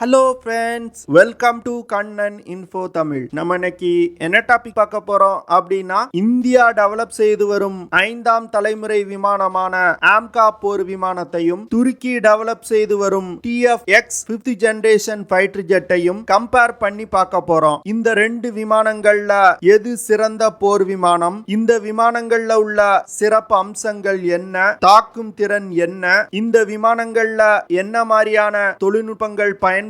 Hello friends, welcome to Kannan info Tamil. நம்ம இன்னைக்கு என்ன டாபிக் பார்க்க போறோம் அப்படின்னா, இந்தியா டெவலப் செய்து வரும் 5ஆம் தலைமுறை விமானமான AMCA போர் விமானத்தையும் துருக்கி டெவலப் செய்து வரும் TFX 5th ஜெனரேஷன் ஃபைட்டர் ஜெட்டையும் கம்பேர் பண்ணி பார்க்க போறோம். இந்த ரெண்டு விமானங்கள்ல எது சிறந்த போர் விமானம், இந்த விமானங்கள்ல உள்ள சிறப்பு அம்சங்கள் என்ன, தாக்கும் திறன் என்ன, இந்த விமானங்கள்ல என்ன மாதிரியான தொழில்நுட்பங்கள் பயன்படுத்தப்பட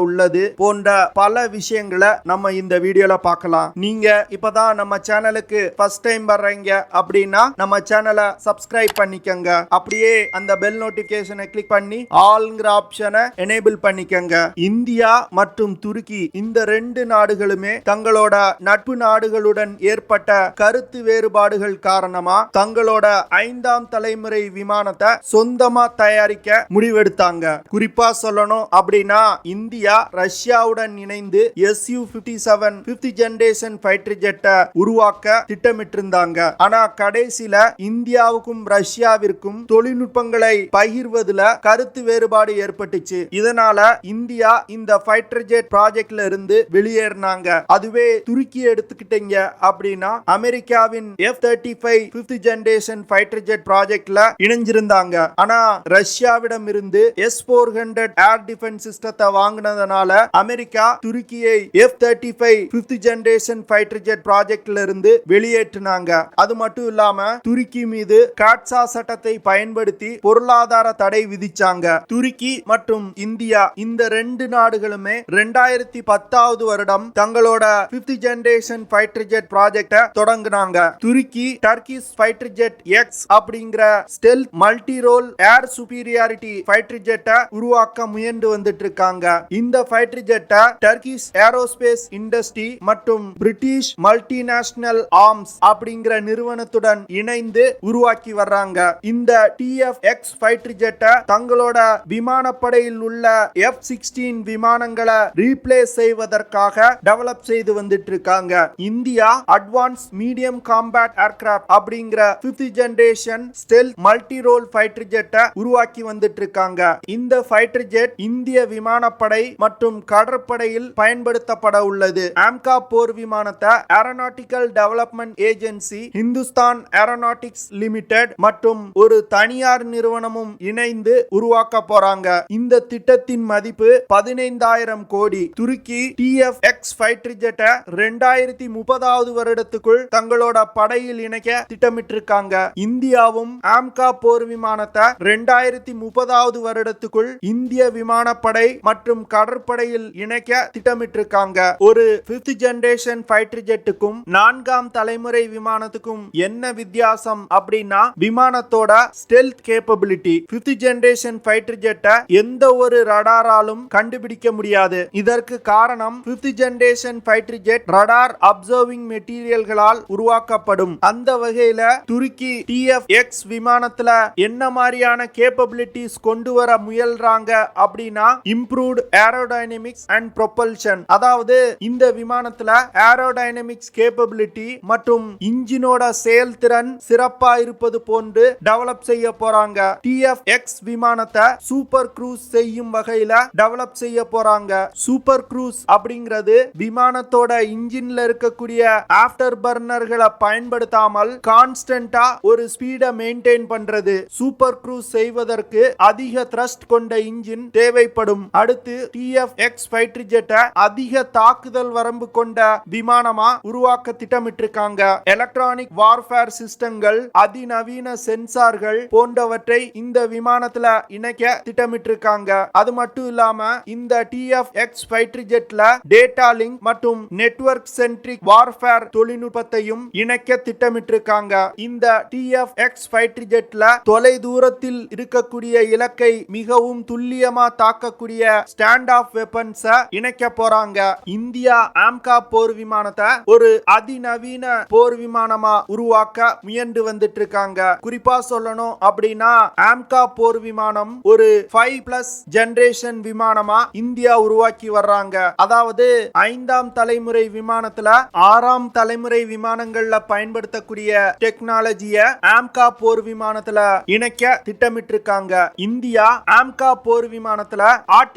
உள்ளது போன்ற பல விஷயங்களை நம்ம இந்த வீடியோல பார்க்கலாம். நீங்க இப்பதான் நம்ம சேனலுக்கு ஃபர்ஸ்ட் டைம் வர்றீங்க அப்படின்னா நம்ம சேனலை சப்ஸ்கிரைப் பண்ணிக்கங்க. அப்படியே அந்த பெல் நோட்டிபிகேஷனை கிளிக் பண்ணி ஆல்ங்கிற ஆப்ஷனை எனேபிள் பண்ணிக்கங்க. இந்தியா மற்றும் துருக்கி இந்த ரெண்டு நாடுகளுமே தங்களோட நட்பு நாடுகளுடன் ஏற்பட்ட கருத்து வேறுபாடுகள் காரணமா தங்களோட 5ஆம் தலைமுறை விமானத்தை சொந்தமா தயாரிக்க முடிவெடுத்தாங்க. குறிப்பா சொல்லணும் அப்படின்னா, இந்தியா ரஷ்யாவுடன் இணைந்து Su-57 5th ஜெனரேஷன் ஃபைட்டர் ஜெட்டை உருவாக்க திட்டமிட்டிருந்தாங்க. ஆனா கடைசியில இந்தியாவுக்கும் ரஷ்யாவிற்கும் தொழில்நுட்பங்களை பகிர்வதில் கருத்து வேறுபாடு ஏற்பட்டுச்சு. இதனால இந்தியா இந்த ஃபைட்டர் ஜெட் ப்ராஜெக்ட்ல இருந்து வெளியேறினாங்க. அதுவே துருக்கி எடுத்துக்கிட்டீங்க அப்படின்னா, அமெரிக்காவின் F-35 5th generation fighter jet ப்ராஜெக்ட்ல இணைஞ்சிருந்தாங்க. ஆனா ரஷ்யாவிடம் இருந்து S-400 ஏர் டிஃபென்ஸ் சிஸ்டத்தை வாங்கினதனால அமெரிக்கா துருக்கியை F-35 5th generation fighter jet ப்ராஜெக்ட்ல இருந்து வெளியேற்றினாங்க. அது மட்டும் இல்லாம துருக்கி மீது காட்சா சட்டத்தை பயன்படுத்தி பொருளாதார தடை விதிச்சாங்க. துருக்கி மற்றும் இந்தியா இந்த ரெண்டு நாடுகளுமே 2010 வருடம் தங்களோட 5th ஜெனரேஷன் ஃபைட்டர் ஜெட் ப்ராஜெக்டை தொடங்கினாங்க. துருக்கி டர்க்கிஷ் ஃபைட்டர் ஜெட் எக்ஸ் அப்படிங்கிற ஸ்டெல்த் மல்டி ரோல் ஏர் சுப்பீரியாரிட்டி ஃபைட்டர் ஜெட்டை உருவாக்க முயன்று வந்துட்டு இருக்காங்க. இந்த ஃபைட்டர் ஜெட்டை டர்க்கிஷ் ஏரோஸ்பேஸ் இண்டஸ்ட்ரி மற்றும் பிரிட்டிஷ் மல்டிநேஷனல் ஆர்ம்ஸ் அப்படிங்கிற நிறுவனத்துடன் இணைந்து உருவாக்கி வர்றாங்க. இந்த TFX ஃபைட்டர் ஜெட்டை தங்களோட விமானப்படையில் உள்ள F-16 விமானங்களை ரீப்ளேஸ் செய்வதற்காக டெவலப் செய்து வந்துட்டு இருக்காங்க. India advance medium combat aircraft அப்படிங்கிற 5th generation stealth multi role fighter ஜெட்டை உருவாக்கி வந்துட்டு இருக்காங்க. இந்த ஃபைட்டர் ஜெட் இந்திய விமானப்படை மற்றும் கடற்படையில் பயன்படுத்தப்பட உள்ளது. AMCA போர் விமானத்தை aeronautical development agency, Hindustan aeronautics limited மற்றும் ஒரு தனியார் நிறுவனமும் இணைந்து உருவாக்க போறாங்க. இந்த திட்டத்தின் மதிப்பு 15,000 கோடி. துருக்கி TFX ஃபைட்டர் ஜெட்டை 2030 வருடத்துக்குள் தங்களோட படையில் இணைக்க திட்டமிட்டிருக்காங்க. இந்தியாவும் AMCA போர் விமானத்தை 2030 வருடத்துக்குள் இந்திய விமானப்படை மற்றும் கடற்படையில் இணைக்க திட்டமிட்டிருக்காங்க. ஒரு 5th ஜெனரேஷன் ஃபைட்டர் ஜெட்டுக்கும் 4ஆம் தலைமுறை விமானத்துக்கும் என்ன வித்தியாசம் அப்படின்னா, விமானத்தோட stealth capability. 5th generation fighter ஜெட்டை எந்த ஒரு ரடாராலும் கண்டுபிடிக்க முடியாது. இதற்கு காரணம் 5th generation fighter jet radar absorbing மெட்டீரியல்களால் உருவாக்கப்படும். அந்த வகையில துருக்கி TFX விமானத்துல என்ன மாதிரியான கேப்பபிலிட்டிஸ் கொண்டு வர முயல்றாங்க அப்படின்னா, இம்ப்ரூவ்ட் ஏரோடைனமிக்ஸ் அண்ட் ப்ரொபல்ஷன். அதாவது இந்த விமானத்துல ஏரோடைனமிக்ஸ் கேப்பபிலிட்டி மற்றும் இன்ஜினோட செயல்திறன் சிறப்பா இருப்பது போன்று டெவலப் செய்ய போறாங்க. TFX விமானத்தை சூப்பர் க்ரூஸ் செய்யும் வகையில டெவலப் செய்ய போறாங்க. சூப்பர் க்ரூஸ் அப்படிங்கிறது விமானத்தோட இன்ஜின்ல இருக்கக்கூடிய ஆஃப்டர் பர்னர்களை பயன்படுத்தாமல் கான்ஸ்டன்டா ஒரு ஸ்பீடை மெயின்டைன் பண்றது. சூப்பர் க்ரூஸ் செய்வதற்கு அதிக த்ரஸ்ட் கொண்ட இன்ஜின் தேவைப்படும். அடுத்து TFX ஃபைட்டர் ஜெட்டை அதிக தாக்குதல் வரம்பு கொண்ட விமானமா உருவாக்க திட்டமிட்டிருக்காங்க. எலக்ட்ரானிக் வார்ஃபேர் சிஸ்டங்கள், அதிநவீன சென்சார்கள் போன்றவற்றை இந்த விமானத்துல இணைக்க திட்டமிட்டிருக்காங்க. அது மட்டும் இல்லாம இந்த TFX ஃபைட்டர் ஜெட்ல டேட்டா லிங்க் மற்றும் நெட்வொர்க் சென்ட்ரிக் வார்ஃபேர் தொழில்நுட்பத்தையும் இணைக்க திட்டமிட்டிருக்காங்க. இந்த TFX ஃபைட்டர் ஜெட்ல தொலை தூரத்தில் இருக்கக்கூடிய இலக்கை மிகவும் துல்லியமா தாக்கக்கூடிய ஸ்டாண்ட் ஆஃப் வெப்பன்ஸ் இணைக்க போறாங்க. இந்தியா AMCA போர் விமானத்தை ஒரு அதிநவீன போர் விமானமா உருவாக்க முயன்று வந்துட்டு இருக்காங்க. குறிப்பா சொல்லணும் அப்படின்னா, AMCA போர் விமானம் ஒரு 5+ ஜெனரேஷன் விமானமா இந்தியா உருவாக்கி வர்றாங்க. அதாவது 5ஆம் தலைமுறை விமானத்துல 6ஆம் தலைமுறை விமானங்கள்ல பயன்படுத்தக்கூடிய டெக்னாலஜிய AMCA போர் விமானத்துல இணைக்க திட்டமிட்டிருக்காங்க. இந்தியா AMCA போர் விமானத்துல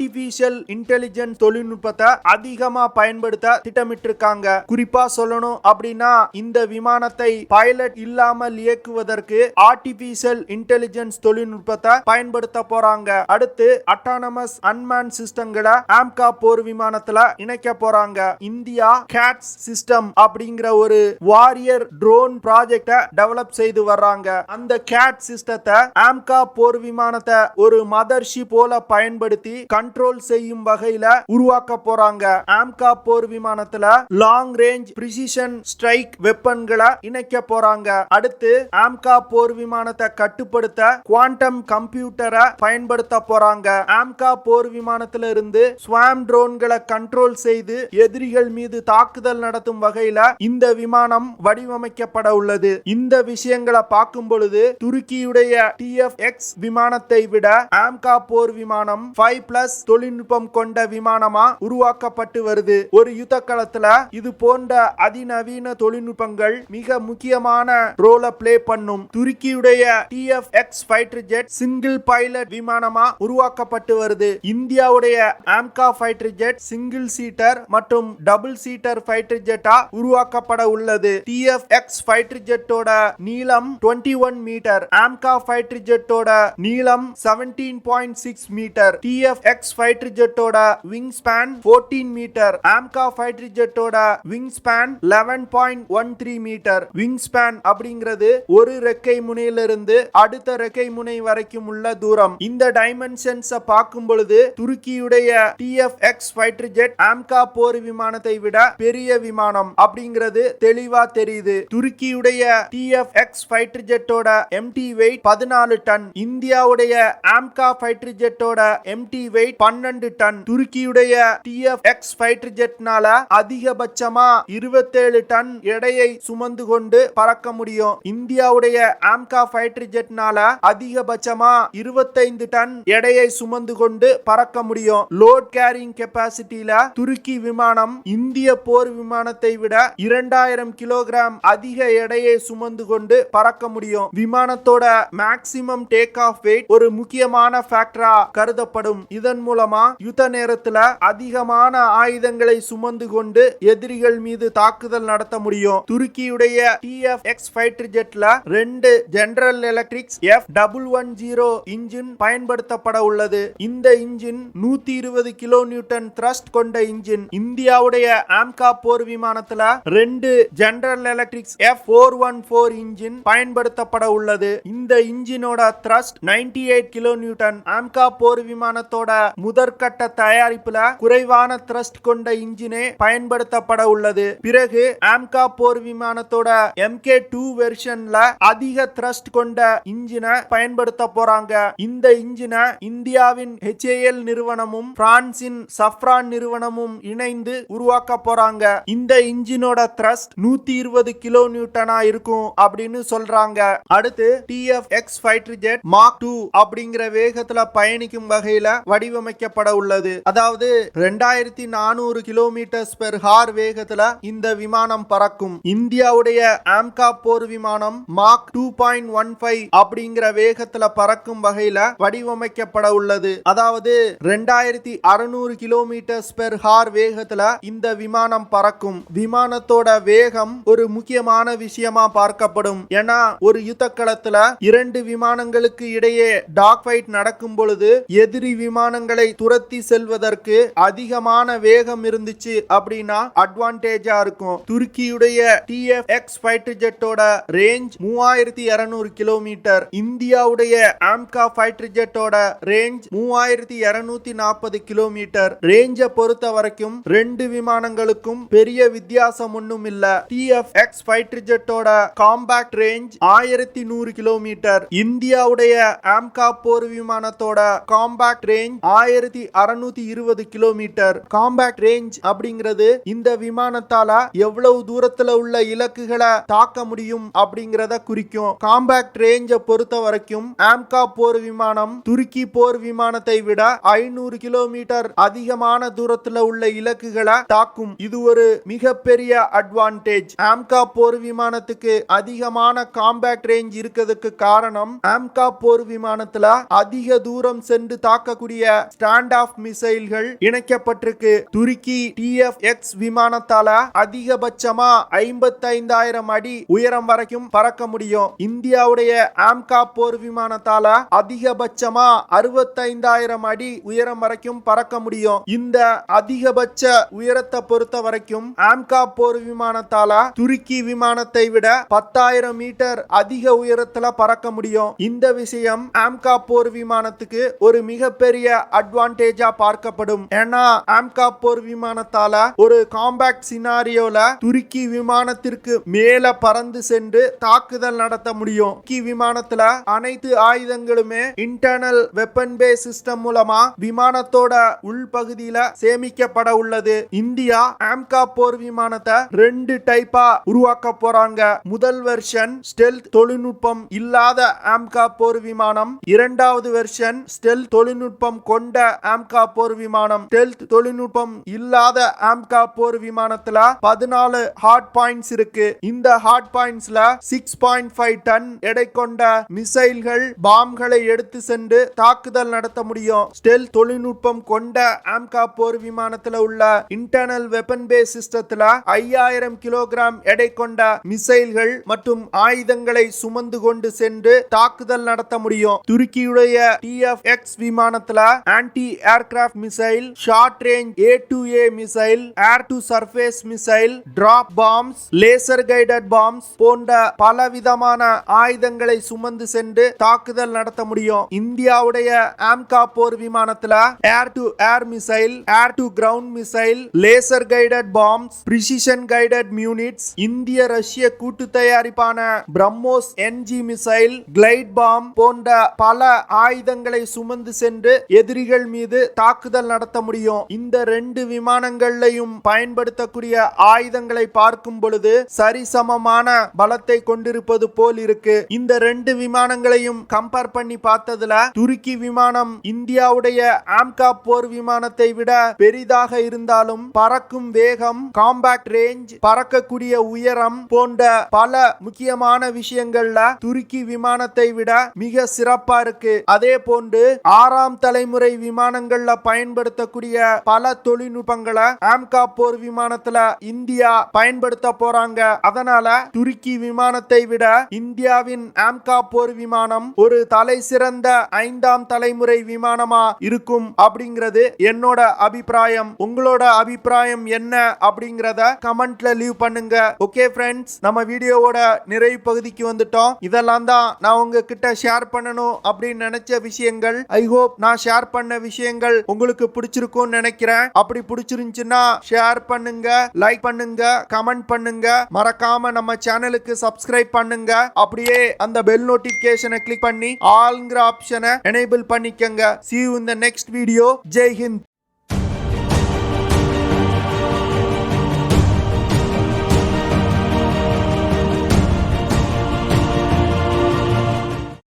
ஆர்டிபிஷியல் இன்டெலிஜென்ஸ் தொழில்நுட்பத்தை அதிகமா பயன்படுத்த திட்டமிட்டிருக்காங்க. குறிப்பா சொல்லணும் அப்படின்னா இந்த விமானத்தை பைலட் இல்லாமல் இயக்குவதற்கு ஆர்டிபிஷியல் இன்டெலிஜென்ஸ் தொழில்நுட்பத்தை பயன்படுத்த போறாங்க. அடுத்து அட்டானமஸ் அன்மேன் சிஸ்டங்களை AMCA போர் விமானத்துல இணைக்க போறாங்க. இந்தியா கேட்ஸ் சிஸ்டம் அப்படிங்கிற ஒரு வாரியர் ட்ரோன் ப்ராஜெக்ட டெவலப் செய்து வர்றாங்க. அந்த கேட் சிஸ்டத்தை AMCA போர் விமானத்தை ஒரு மதர்ஷிப் போல பயன்படுத்தி கண்ட்ரோல் செய்யும் வகையில உருவாக்க போறாங்க. AMCA போர் விமானத்துல லாங் ரேஞ்ச் பிரிசிஷன் ஸ்ட்ரைக் வெப்பன்களை இணைக்க போறாங்க. அடுத்து AMCA போர் விமானத்தை கட்டுப்படுத்த குவாண்டம் கம்ப்யூட்டரை பயன்படுத்த போறாங்க. AMCA போர் விமானத்தில இருந்து ஸ்வாம் ட்ரோன்களை கண்ட்ரோல் செய்து எதிரிகள் மீது தாக்குதல் நடத்தும் வகையில இந்த விமானம் வடிவமைக்கப்பட உள்ளது. இந்த விஷயங்களை பார்க்கும் பொழுது துருக்கியுடைய TFX விமானத்தை விட AMCA போர் விமானம் 5+ தொழில்நுட்பம் கொண்ட விமானமா உருவாக்கப்பட்டு வருது. ஒரு யுத்த களத்துல இது போன்ற அதிநவீன தொழில்நுட்பங்கள் மிக முக்கியமான ரோலை பிளே பண்ணும். துருக்கியுடைய TFX fighter jet single pilot விமானமா உருவாக்கப்பட்டு வருது. இந்தியாவுடைய AMCA fighter jet single seater மற்றும் டபுள் சீட்டர் ஃபைட்டர் ஜெட்டா உருவாக்கப்பட உள்ளது. TFX ஃபைட்டர் ஜெட்டோட நீளம் 21 மீட்டர், AMCA ஃபைட்டர் ஜெட்டோட நீளம் 17.6 மீட்டர். TFX ஃபைட்டர் ஜெட்டோட wing span 14 metre, AMCA fighter ஜெட்டோட wing span 11.13 metre. Wing span அப்படிங்கிறது ஒரு ரெக்கை முனையிலிருந்து அடுத்த ரெக்கை முனை வரைக்கும் உள்ள தூரம். இந்த டைமென்ஷன்ஸ் பார்க்கும் பொழுது துருக்கியுடைய TFX ஃபைட்டர் ஜெட் AMCA போர் விமானத்தை விட பெரிய விமானம் அப்படிங்கிறது தெளிவா தெரியுது. துருக்கியுடைய TFX ஃபைட்டர் ஜெட்டோட எம்டி வெயிட் 14 டன். இந்தியாவுடைய AMCA ஃபைட்டர் ஜெட்டோட எம்டி வெயிட் 12 டன். துருக்கியுடைய TFX ஃபைட்டர் ஜெட்னால அதிகபட்சமா 27 டன் எடையை சுமந்து கொண்டு பறக்க முடியும். இந்தியாவுடைய AMCA ஃபைட்டர் ஜெட்னால அதிகபட்சமா 25 டன் எடையை சுமந்து கொண்டு பறக்க முடியும். லோட் கேரிங் கெபாசிட்டியில துருக்கி விமானம் இந்திய போர் விமானத்தை விட 2000 கிலோகிராம் அதிக எடையை சுமந்து கொண்டு பறக்க முடியும். விமானத்தோட மேக்ஸிமம் டேக் ஆஃப் வெயிட் ஒரு முக்கியமான ஃபேக்டரா கருதப்படும். இதன் மூலமா யுத்த நேரத்துல அதிகமான ஆயுதங்களை சுமந்து கொண்டு எதிரிகள் மீது தாக்குதல் நடத்த முடியும். துருக்கியுடைய TFX ஃபைட்டர் ஜெட்ல 2 ஜெனரல் எலக்ட்ரிக்ஸ் F110 இன்ஜின் பயன்படுத்தப்பட உள்ளது. இந்த இன்ஜின் 120 கிலோ நியூட்டன் த்ரஸ்ட் கொண்ட இன்ஜின். இந்தியாவுடைய AMCA போர் விமானத்துல 2 ஜெனரல் எலக்ட்ரிக்ஸ் F414 இன்ஜின் பயன்படுத்தப்பட உள்ளது. இந்த இன்ஜினோட த்ரஸ்ட் 98 கிலோ நியூட்டன். AMCA போர் விமானத்தோட முதற்கட்ட தயாரிப்புல குறைவான த்ரஸ்ட் கொண்ட இன்ஜினே பயன்படுத்தப்பட உள்ளது. பிறகு AMCA போர் விமானத்தோட MK2 வெர்ஷன்ல அதிக த்ரஸ்ட் கொண்ட இன்ஜினை பயன்படுத்த போறாங்க. இந்த இன்ஜினை இந்தியாவின் HAL நிறுவனமும் பிரான்சின் சஃப்ரான் நிறுவனமும் இணைந்து உருவாக்க போறாங்க. இந்த இன்ஜினோட த்ரஸ்ட் 120 கிலோ நியூட்டனா இருக்கும் அப்படின்னு சொல்றாங்க. அடுத்து TFX ஃபைட்டர் ஜெட் மாக் 2 அப்படிங்கிற வேகத்துல பயணிக்கும் வகையில வடிவமைக்கப்பட உள்ளது. அதாவது 2400 கிலோமீட்டர்ஸ் பெர் ஹார் வேகத்துல இந்த விமானம் பறக்கும். இந்தியாவுடைய AMCA போர் விமானம் மாக் 2.15 அப்படிங்கிற வேகத்துல பறக்கும் வகையில வடிவமைக்கப்பட உள்ளது. அதாவது 2600 கிலோமீட்டர்ஸ் பெர் ஹார் வேகத்துல இந்த விமானம் பறக்கும். விமானத்தோட வேகம் ஒரு முக்கியமான விஷயமா பார்க்கப்படும். ஏன்னா ஒரு யுத்த களத்துல 2 விமானங்களுக்கு இடையே டாக் ஃபைட் நடக்கும் பொழுது எதிரி விமானங்களை துரத்தி செல்வதற்கு அதிகமான வேகம் இருந்துச்சு அப்படின்னா அட்வான்டேஜா இருக்கும். துருக்கியுடைய TFX ஃபைட்டர் ஜெட்டோட ரேஞ்ச் 3200 கிலோமீட்டர். இந்தியாவுடைய AMCA ஃபைட்டர் ஜெட்டோட ரேஞ்ச் 3240 கிலோமீட்டர். ரேஞ்ச பொறுத்த வரைக்கும் 2 விமானங்களுக்கும் பெரிய வித்தியாசம் ஒண்ணும் இல்ல. TFX ஃபைட்டர் ஜெட்டோட காம்பாக்ட் ரேஞ்ச் 1100 கிலோமீட்டர். இந்தியாவுடைய AMCA போர் விமானத்தோட compact range 1620 kilometre. Compact range அப்படிங்கிறது இந்த விமானத்தால எவ்வளவு தூரத்துல உள்ள இலக்குகளை தாக்க முடியும் அப்படிங்கறத குறிக்கும். காம்பாக்ட் ரேஞ்ச பொறுத்த வரைக்கும் AMCA போர் விமானம் துருக்கி போர் விமானத்தை விட 500 கிலோமீட்டர் அதிகமான தூரத்துல உள்ள இலக்குகளை தாக்கும். இது ஒரு மிகப்பெரிய அட்வான்டேஜ். AMCA போர் விமானத்துக்கு அதிகமான காம்பாக்ட் ரேஞ்ச் இருக்கிறதுக்கு காரணம் AMCA போர் விமானத்துல அதிக தூரம் சென்று தாக்கக்கூடிய ஸ்டாண்ட் ஆஃப் மிசைல்கள் இணைக்கப்பட்டிருக்கு. துருக்கி TFX விமானத்தால அதிகபட்சமா 55,000 அடி உயரம் வரைக்கும் பறக்க முடியும். இந்தியாவுடைய AMCA போர் விமானத்தால அதிகபட்சமா 65,000 அடி உயரம் வரைக்கும் பறக்க முடியும். இந்த அதிகபட்ச உயரத்தை பொறுத்த வரைக்கும் AMCA போர் விமானத்தால துருக்கி விமானத்தை விட 10,000 மீட்டர் அதிக உயரத்துல பறக்க முடியும். இந்த விஷயம் AMCA போர் விமானத்துக்கு ஒரு மிகப்பெரிய அட்வான்டேஜா பார்க்கப்படும். ஏன்னா AMCA போர் விமானத்தால ஒரு காம்பாக்ட் சினாரியோல துருக்கி விமானத்திற்கு மேல பறந்து சென்று தாக்குதல் நடத்த முடியும். துருக்கி விமானத்துல அனைத்து ஆயுதங்களுமே இன்டர்னல் வெப்பன் பேஸ் சிஸ்டம் மூலமா விமானத்தோட உள்பகுதியில சேமிக்கப்பட உள்ளது. இந்தியா AMCA போர் விமானத்தை 2 டைப்பா உருவாக்க போறாங்க. முதல் வெர்ஷன் ஸ்டெல்த் தொழில்நுட்பம் இல்லாத AMCA போர் விமானம், இரண்டாவது வெர்ஷன் ஸ்டெல்த் தொழில்நுட்பம் கொண்ட AMCA போர் விமானம். ஸ்டெல்த் தொழில்நுட்பம் இல்லாத AMCA போர் விமானத்துல 14 ஹார்ட் பாயிண்ட்ஸ் இருக்கு. இந்த ஹார்ட் பாயிண்ட்ஸ்ல 6.5 டன் எடை கொண்ட மிசைல்கள் பாம்களை எடுத்து சென்று தாக்குதல் நடத்த முடியும். ஸ்டெல்த் தொழில்நுட்பம் கொண்ட AMCA போர் விமானத்துல உள்ள இன்டர்னல் வெப்பன் பேஸ் சிஸ்டத்துல 5000 கிலோகிராம் எடை கொண்ட மிசைல்கள் மற்றும் ஆயுதங்களை சுமந்து கொண்டு சென்று தாக்குதல் நடத்த முடியும். துருக்கியுடைய TFX விமானத்துல anti aircraft missile, short range A2A missile, air to surface missile, drop palms, laser guided palms போன்ற பலவிதமான ஆயுதங்களை சுமந்து சென்று தாக்குதல் நடத்த முடியும். இந்தியாவுடைய AMCA போர் விமானத்துல air to air missile, air to ground missile, laser guided bombs, precision guided units, இந்திய ரஷ்ய கூட்டு தயாரிப்பான BrahMos NG missile, glide bomb போன்ற பல ஆயுதங்களை சுமந்து சென்று எதிரிகள் மீது தாக்குதல் நடத்த முடியும். இந்த 2 விமானங்களையும் பயன்படுத்தக்கூடிய ஆயுதங்களை பார்க்கும் பொழுது சரிசமமான பலத்தை கொண்டிருப்பது போல் இருக்கு. இந்த 2 விமானங்களையும் கம்பேர் பண்ணி பார்த்ததுல துருக்கி விமானம் இந்தியாவுடைய AMCA போர் விமானத்தை விட பெரிதாக இருந்தாலும் பறக்கும் வேகம், காம்பாக்ட் ரேஞ்ச், பறக்கக்கூடிய உயரம் போன்ற பல முக்கியமான விஷயங்கள்ல துருக்கி விமானத்தை விட மிக சிறப்பா இருக்கு. அதே போன்று 6ஆம் தலைமுறை விமானங்கள்ல பயன்படுத்தக்கூடிய பல தொழில்நுட்பங்களை AMCA போர் விமானத்துல இந்தியா பயன்படுத்த போறாங்க. அதனால துருக்கி விமானத்தை விட இந்தியாவின் AMCA போர் விமானம் ஒரு தலை சிறந்த 5ஆம் தலைமுறை விமானமா இருக்கும் அப்படிங்கிறது என்னோட அபிப்பிராயம். உங்களோட அபிப்பிராயம் என்ன அப்படிங்கறத கமெண்ட்ல லீவ் பண்ணுங்க. ஓகே ஃப்ரெண்ட்ஸ், நம்ம வீடியோவோட நிறைவு பகுதிக்கு வந்துட்டோம். இதெல்லாம் தான் நான் உங்ககிட்ட ஷேர் பண்ணணும் அப்படின்னு நினைச்ச விஷயங்கள். ஐ ஹோப் நான் ஷேர் பண்ண விஷயங்கள் உங்களுக்கு பிடிச்சிருக்கும்னு நினைக்கிறேன். அப்படி பிடிச்சிருந்துச்சுன்னா ஷேர் பண்ணுங்க, லைக் பண்ணுங்க, கமெண்ட் பண்ணுங்க. மறக்காம நம்ம சேனலுக்கு சப்ஸ்கிரைப் பண்ணுங்க. அப்படியே அந்த பெல் நோட்டிபிகேஷனை கிளிக் பண்ணி ஆல்ங்கிற ஆப்ஷனை எனேபிள் பண்ணிக்கங்க. See you in the next video. Jai Hind.